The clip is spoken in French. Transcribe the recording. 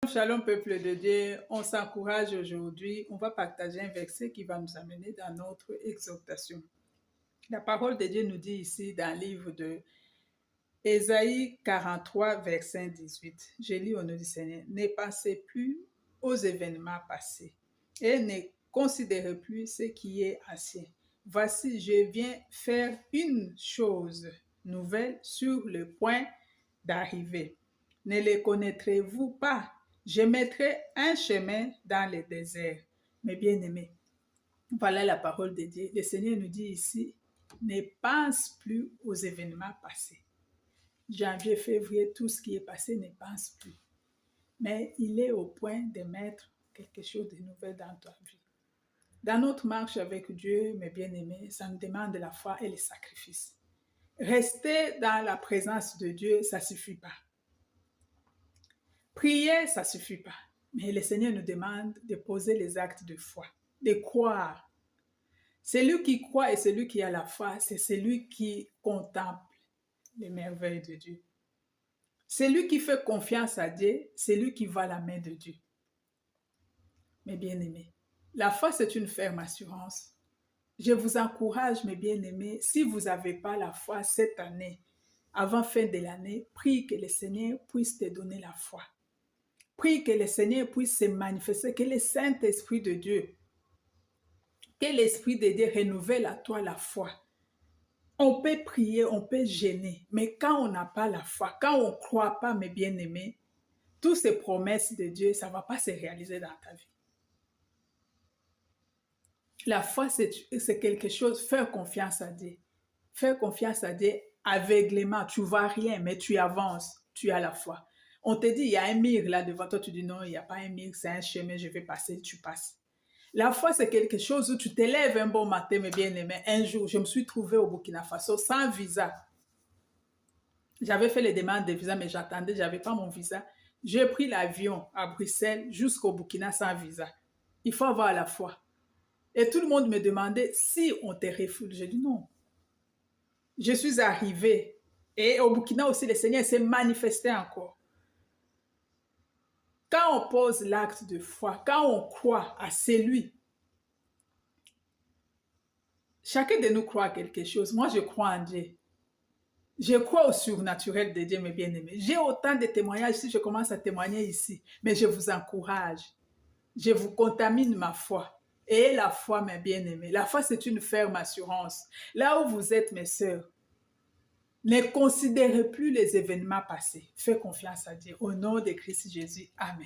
Shalom peuple de Dieu, on s'encourage aujourd'hui, on va partager un verset qui va nous amener dans notre exhortation. La parole de Dieu nous dit ici dans le livre de Ésaïe 43, verset 18. Je lis au nom du Seigneur. Ne pensez plus aux événements passés et ne considérez plus ce qui est ancien. Voici, je viens faire une chose nouvelle sur le point d'arriver. Ne les connaîtrez-vous pas? Je mettrai un chemin dans le désert. Mes bien-aimés, voilà la parole de Dieu. Le Seigneur nous dit ici, ne pense plus aux événements passés. Janvier, février, tout ce qui est passé, ne pense plus. Mais il est au point de mettre quelque chose de nouvel dans ta vie. Dans notre marche avec Dieu, mes bien-aimés, ça nous demande la foi et le sacrifice. Rester dans la présence de Dieu, ça ne suffit pas. Prier, ça ne suffit pas. Mais le Seigneur nous demande de poser les actes de foi, de croire. Celui qui croit et celui qui a la foi, c'est celui qui contemple les merveilles de Dieu. Celui qui fait confiance à Dieu, c'est lui qui voit la main de Dieu. Mes bien-aimés, la foi, c'est une ferme assurance. Je vous encourage, mes bien-aimés, si vous n'avez pas la foi cette année, avant fin de l'année, prie que le Seigneur puisse te donner la foi. Prie que le Seigneur puisse se manifester, que le Saint-Esprit de Dieu, que l'Esprit de Dieu renouvelle à toi la foi. On peut prier, on peut gêner, mais quand on n'a pas la foi, quand on ne croit pas, mes bien-aimés, toutes ces promesses de Dieu, ça ne va pas se réaliser dans ta vie. La foi, c'est quelque chose, faire confiance à Dieu. Faire confiance à Dieu aveuglément, tu ne vois rien, mais tu avances, tu as la foi. On te dit, il y a un mur là devant toi, tu dis non, il n'y a pas un mur, c'est un chemin, je vais passer, tu passes. La foi, c'est quelque chose où tu te lèves un bon matin, mes bien-aimés. Un jour, je me suis trouvée au Burkina Faso sans visa. J'avais fait les demandes de visa, mais j'attendais, je n'avais pas mon visa. J'ai pris l'avion à Bruxelles jusqu'au Burkina sans visa. Il faut avoir la foi. Et tout le monde me demandait si on te refoule. J'ai dit non. Je suis arrivée. Et au Burkina aussi, le Seigneur s'est manifesté encore. Quand on pose l'acte de foi, quand on croit à celui, chacun de nous croit à quelque chose. Moi, je crois en Dieu. Je crois au surnaturel de Dieu, mes bien-aimés. J'ai autant de témoignages si je commence à témoigner ici. Mais je vous encourage. Je vous contamine ma foi. Et la foi, mes bien-aimés. La foi, c'est une ferme assurance. Là où vous êtes, mes sœurs, ne considérez plus les événements passés. Faites confiance à Dieu. Au nom de Christ Jésus. Amen.